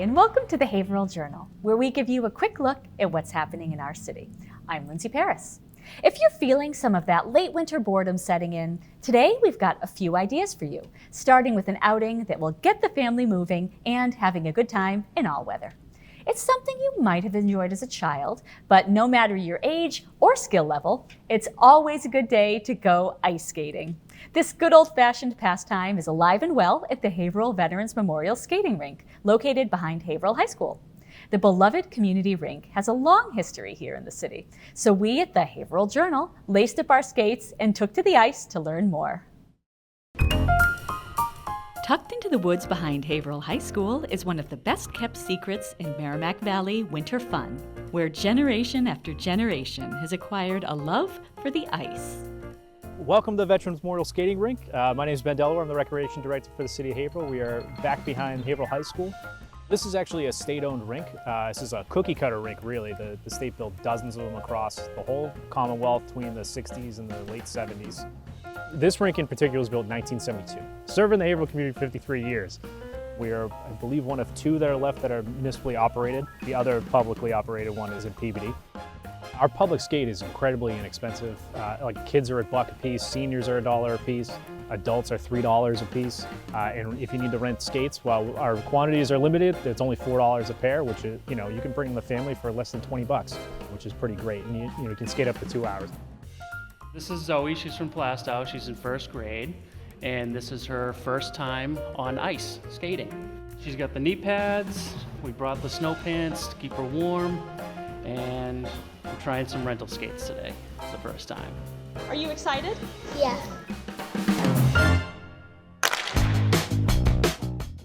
and welcome to the Haverhill Journal, where we give you a quick look at what's happening in our city. I'm Lindsay Parris. If you're feeling some of that late winter boredom setting in, today we've got a few ideas for you, starting with an outing that will get the family moving and having a good time in all weather. It's something you might have enjoyed as a child, but no matter your age or skill level, it's always a good day to go ice skating. This good old-fashioned pastime is alive and well at the Haverhill Veterans Memorial Skating Rink, located behind Haverhill High School. The beloved community rink has a long history here in the city, so we at the Haverhill Journal laced up our skates and took to the ice to learn more. Tucked into the woods behind Haverhill High School is one of the best-kept secrets in Merrimack Valley winter fun, where generation after generation has acquired a love for the ice. Welcome to the Veterans Memorial Skating Rink. My name is Ben Delaware. I'm the Recreation Director for the City of Haverhill. We are back behind Haverhill High School. This is actually a state-owned rink. This is a cookie-cutter rink, really. The state built dozens of them across the whole Commonwealth between the 60s and the late 70s. This rink in particular was built in 1972. Serving the Haverhill community for 53 years. We are, I believe, one of two that are left that are municipally operated. The other publicly operated one is in Peabody. Our public skate is incredibly inexpensive. Like kids are $1 a piece, seniors are $1 a piece, adults are $3 a piece. And if you need to rent skates, while our quantities are limited, it's only $4 a pair, which is, you can bring the family for less than 20 bucks, which is pretty great. And you can skate up to 2 hours. This is Zoe. She's from Plastow. She's in first grade, and this is her first time on ice skating. She's got the knee pads. We brought the snow pants to keep her warm, and we're trying some rental skates today for the first time. Are you excited? Yeah.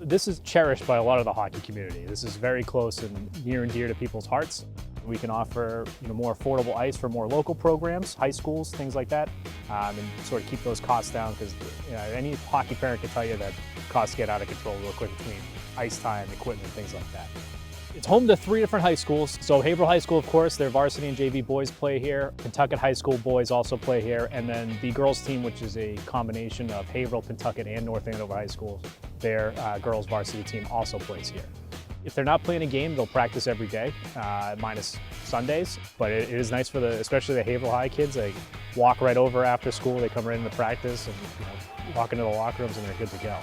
This is cherished by a lot of the hockey community. This is very close and near and dear to people's hearts. We can offer more affordable ice for more local programs, high schools, things like that, and sort of keep those costs down because any hockey parent can tell you that costs get out of control real quick between ice time, equipment, things like that. It's home to 3 different high schools. So Haverhill High School, of course, their varsity and JV boys play here. Pentucket High School boys also play here. And then the girls team, which is a combination of Haverhill, Pentucket, and North Andover High School, their girls varsity team also plays here. If they're not playing a game, they'll practice every day, minus Sundays. But it is nice for especially the Haverhill High kids. They walk right over after school. They come right into practice and walk into the locker rooms and they're good to go.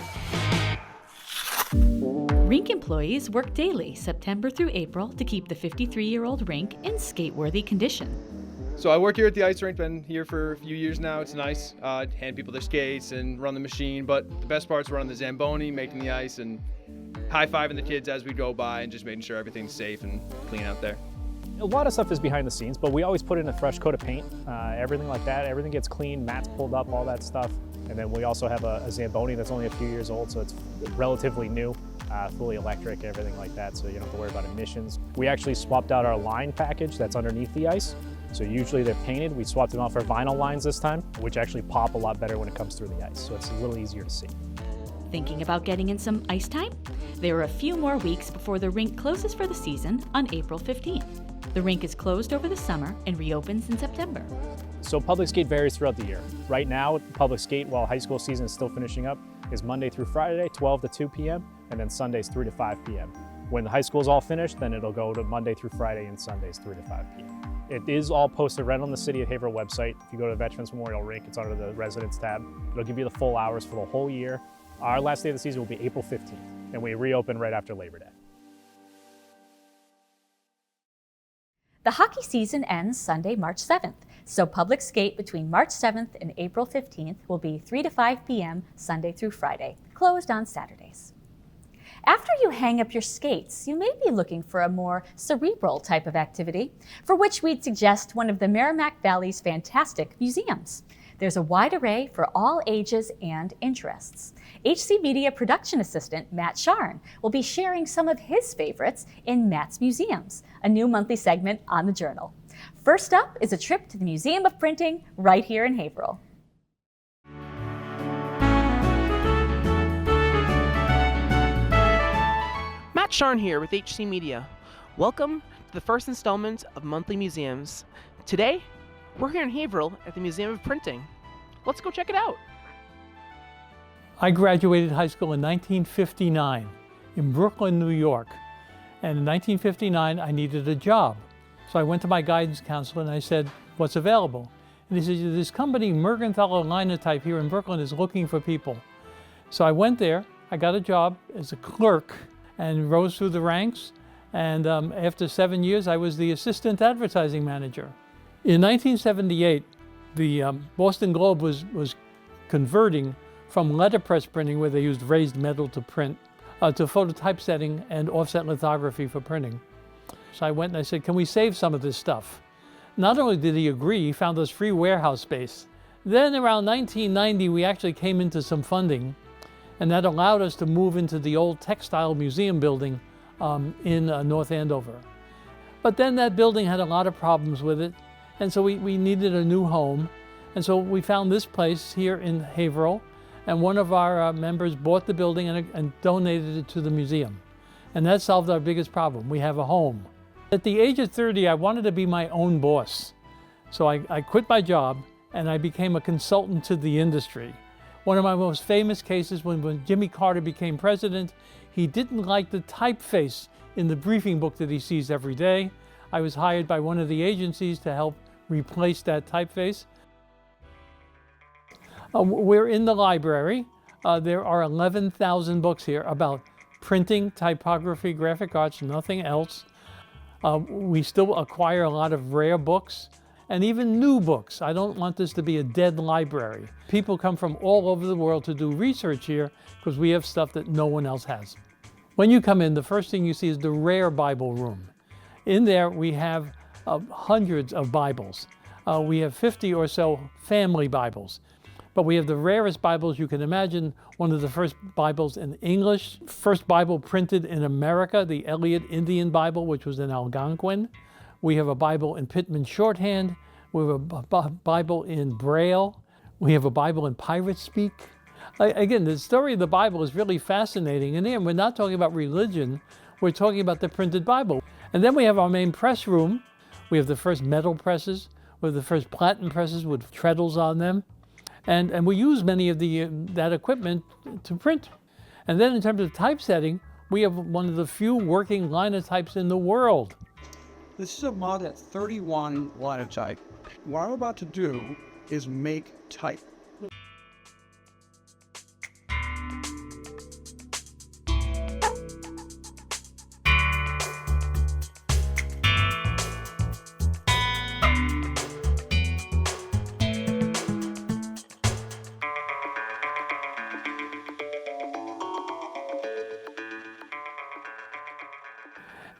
Rink employees work daily, September through April, to keep the 53-year-old rink in skate-worthy condition. So I work here at the ice rink, been here for a few years now. It's nice, hand people their skates and run the machine, but the best part's running the Zamboni, making the ice, and high-fiving the kids as we go by and just making sure everything's safe and clean out there. A lot of stuff is behind the scenes, but we always put in a fresh coat of paint, everything like that. Everything gets clean, mats pulled up, all that stuff. And then we also have a Zamboni that's only a few years old, so it's relatively new, fully electric, everything like that, so you don't have to worry about emissions. We actually swapped out our line package that's underneath the ice. So usually they're painted. We swapped them out for vinyl lines this time, which actually pop a lot better when it comes through the ice, so it's a little easier to see. Thinking about getting in some ice time? There are a few more weeks before the rink closes for the season on April 15th. The rink is closed over the summer and reopens in September. So public skate varies throughout the year. Right now, public skate, while high school season is still finishing up, is Monday through Friday, 12 to 2 p.m., and then Sundays 3 to 5 p.m. When the high school is all finished, then it'll go to Monday through Friday and Sundays 3 to 5 p.m. It is all posted right on the City of Haverhill website. If you go to the Veterans Memorial Rink, it's under the Residents tab. It'll give you the full hours for the whole year. Our last day of the season will be April 15th, and we reopen right after Labor Day. The hockey season ends Sunday, March 7th, so public skate between March 7th and April 15th will be 3 to 5 p.m. Sunday through Friday, closed on Saturdays. After you hang up your skates, you may be looking for a more cerebral type of activity, for which we'd suggest one of the Merrimack Valley's fantastic museums. There's a wide array for all ages and interests. HC Media production assistant Matt Sharn will be sharing some of his favorites in Matt's Museums, a new monthly segment on the Journal. First up is a trip to the Museum of Printing right here in Haverhill. Matt Sharn here with HC Media. Welcome to the first installment of Monthly Museums. Today, we're here in Haverhill at the Museum of Printing. Let's go check it out. I graduated high school in 1959 in Brooklyn, New York. And in 1959, I needed a job. So I went to my guidance counselor and I said, what's available? And he said, this company, Mergenthaler Linotype here in Brooklyn, is looking for people. So I went there, I got a job as a clerk and rose through the ranks. And after 7 years, I was the assistant advertising manager. In 1978, the Boston Globe was converting from letterpress printing, where they used raised metal to print, to phototypesetting and offset lithography for printing. So I went and I said, can we save some of this stuff? Not only did he agree, he found us free warehouse space. Then around 1990, we actually came into some funding, and that allowed us to move into the old textile museum building in North Andover. But then that building had a lot of problems with it, and so we needed a new home. And so we found this place here in Haverhill, and one of our members bought the building and donated it to the museum. And that solved our biggest problem. We have a home. At the age of 30, I wanted to be my own boss. So I quit my job and I became a consultant to the industry. One of my most famous cases, when Jimmy Carter became president, he didn't like the typeface in the briefing book that he sees every day. I was hired by one of the agencies to help replace that typeface. We're in the library. There are 11,000 books here about printing, typography, graphic arts, nothing else. We still acquire a lot of rare books and even new books. I don't want this to be a dead library. People come from all over the world to do research here because we have stuff that no one else has. When you come in, the first thing you see is the rare Bible room. In there, we have hundreds of Bibles. We have 50 or so family Bibles. But we have the rarest Bibles you can imagine. One of the first Bibles in English, first Bible printed in America, the Eliot Indian Bible, which was in Algonquin. We have a Bible in Pitman shorthand. We have a Bible in Braille. We have a Bible in pirate speak. Again, the story of the Bible is really fascinating. And again, we're not talking about religion. We're talking about the printed Bible. And then we have our main press room. We have the first metal presses. We have the first platen presses with treadles on them. And we use many of that equipment to print. And then in terms of typesetting, we have one of the few working linotypes in the world. This is a Model 31 linotype. What I'm about to do is make type.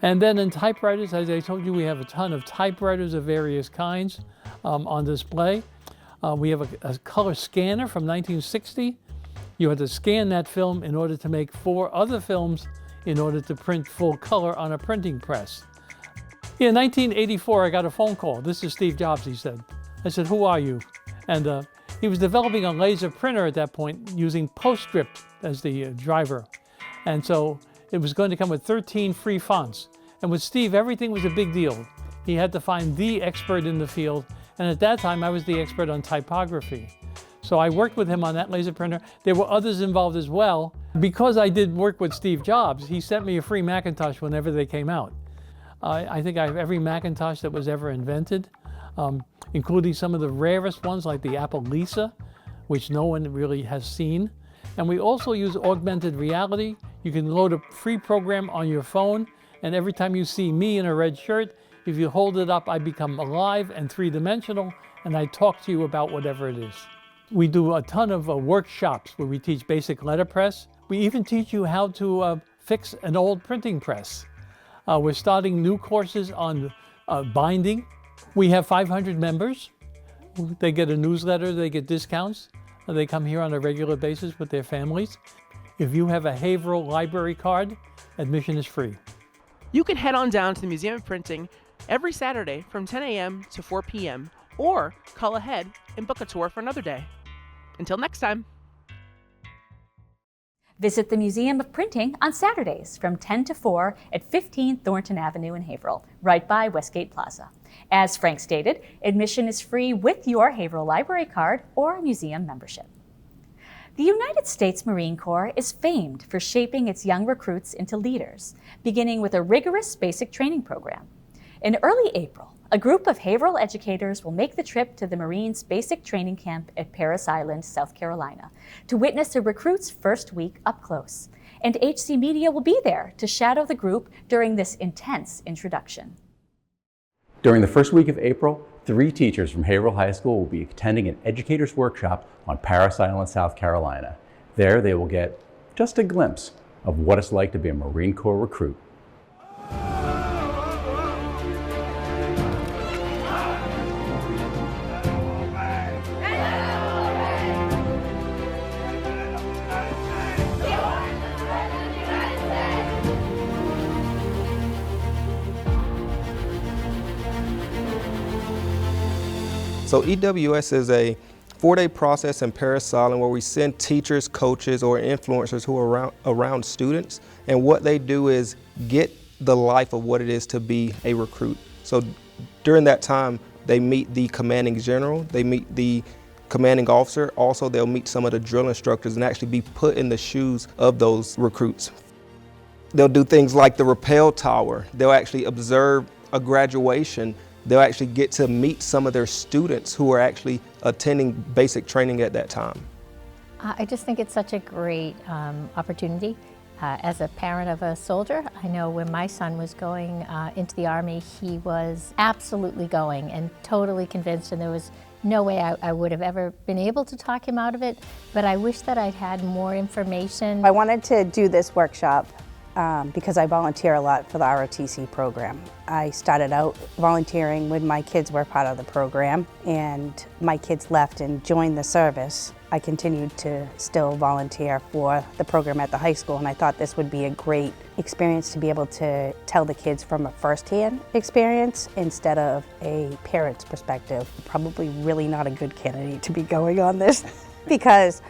And then in typewriters, as I told you, we have a ton of typewriters of various kinds on display. We have a color scanner from 1960. You had to scan that film in order to make 4 other films in order to print full color on a printing press. In 1984, I got a phone call. This is Steve Jobs, he said. I said, who are you? And he was developing a laser printer at that point using PostScript as the driver. And so it was going to come with 13 free fonts. And with Steve, everything was a big deal. He had to find the expert in the field. And at that time, I was the expert on typography. So I worked with him on that laser printer. There were others involved as well. Because I did work with Steve Jobs, he sent me a free Macintosh whenever they came out. I think I have every Macintosh that was ever invented, including some of the rarest ones like the Apple Lisa, which no one really has seen. And we also use augmented reality. You can load a free program on your phone, and every time you see me in a red shirt, if you hold it up, I become alive and three-dimensional, and I talk to you about whatever it is. We do a ton of workshops where we teach basic letterpress. We even teach you how to fix an old printing press. We're starting new courses on binding. We have 500 members. They get a newsletter, they get discounts. They come here on a regular basis with their families. If you have a Haverhill library card, admission is free. You can head on down to the Museum of Printing every Saturday from 10 a.m. to 4 p.m. or call ahead and book a tour for another day. Until next time. Visit the Museum of Printing on Saturdays from 10 to 4 at 15 Thornton Avenue in Haverhill, right by Westgate Plaza. As Frank stated, admission is free with your Haverhill library card or museum membership. The United States Marine Corps is famed for shaping its young recruits into leaders, beginning with a rigorous basic training program. In early April, a group of Haverhill educators will make the trip to the Marines' basic training camp at Parris Island, South Carolina, to witness a recruit's first week up close. And HC Media will be there to shadow the group during this intense introduction. During the first week of April, 3 teachers from Haverhill High School will be attending an educator's workshop on Parris Island, South Carolina. There they will get just a glimpse of what it's like to be a Marine Corps recruit. So EWS is a 4-day process in Parris Island where we send teachers, coaches, or influencers who are around students, and what they do is get the life of what it is to be a recruit. So during that time, they meet the commanding general, they meet the commanding officer, also they'll meet some of the drill instructors and actually be put in the shoes of those recruits. They'll do things like the rappel tower, they'll actually observe a graduation. They'll actually get to meet some of their students who are actually attending basic training at that time. I just think it's such a great opportunity. As a parent of a soldier, I know when my son was going into the Army, he was absolutely going and totally convinced, and there was no way I would have ever been able to talk him out of it, but I wish that I'd had more information. I wanted to do this workshop because I volunteer a lot for the ROTC program. I started out volunteering when my kids were part of the program, and my kids left and joined the service. I continued to still volunteer for the program at the high school, and I thought this would be a great experience to be able to tell the kids from a first-hand experience instead of a parent's perspective. Probably really not a good candidate to be going on this because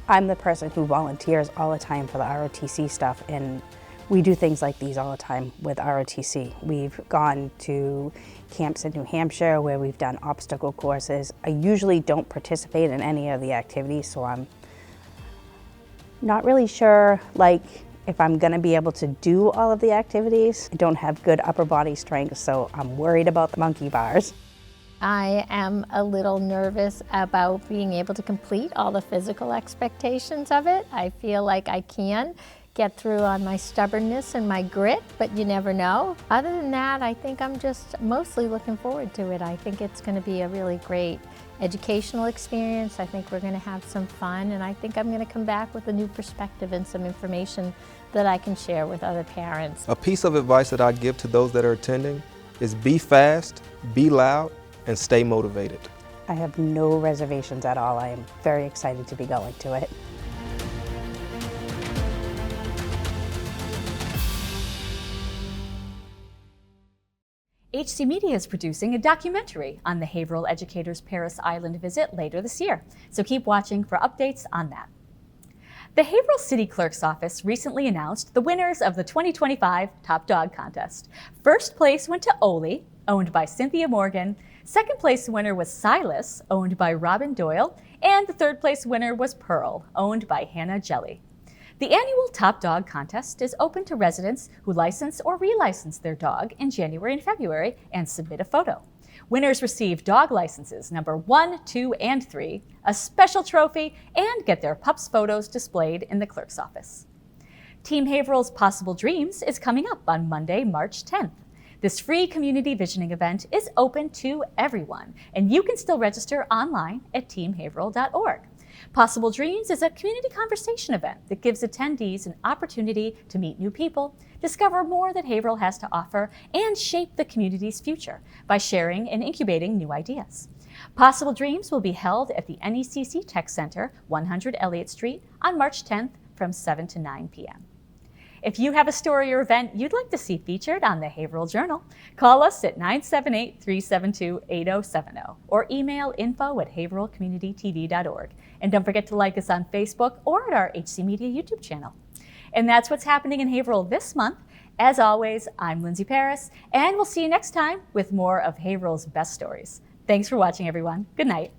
I'm the person who volunteers all the time for the ROTC stuff, and we do things like these all the time with ROTC. We've gone to camps in New Hampshire where we've done obstacle courses. I usually don't participate in any of the activities, so I'm not really sure if I'm gonna be able to do all of the activities. I don't have good upper body strength, so I'm worried about the monkey bars. I am a little nervous about being able to complete all the physical expectations of it. I feel like I can get through on my stubbornness and my grit, but you never know. Other than that, I think I'm just mostly looking forward to it. I think it's going to be a really great educational experience. I think we're going to have some fun, and I think I'm going to come back with a new perspective and some information that I can share with other parents. A piece of advice that I give to those that are attending is be fast, be loud, and stay motivated. I have no reservations at all. I am very excited to be going to it. HC Media is producing a documentary on the Haverhill Educators' Parris Island visit later this year, so keep watching for updates on that. The Haverhill City Clerk's Office recently announced the winners of the 2025 Top Dog Contest. First place went to Oli, owned by Cynthia Morgan. Second place winner was Silas, owned by Robin Doyle. And the third place winner was Pearl, owned by Hannah Jelly. The annual Top Dog Contest is open to residents who license or relicense their dog in January and February and submit a photo. Winners receive dog licenses number 1, 2, and 3, a special trophy, and get their pups' photos displayed in the clerk's office. Team Haverhill's Possible Dreams is coming up on Monday, March 10th. This free community visioning event is open to everyone, and you can still register online at teamhaverhill.org. Possible Dreams is a community conversation event that gives attendees an opportunity to meet new people, discover more that Haverhill has to offer, and shape the community's future by sharing and incubating new ideas. Possible Dreams will be held at the NECC Tech Center, 100 Elliott Street, on March 10th from 7 to 9 p.m. If you have a story or event you'd like to see featured on the Haverhill Journal, call us at 978-372-8070 or email info@haverhillcommunitytv.org. And don't forget to like us on Facebook or at our HC Media YouTube channel. And that's what's happening in Haverhill this month. As always, I'm Lindsay Parris, and we'll see you next time with more of Haverhill's best stories. Thanks for watching, everyone. Good night.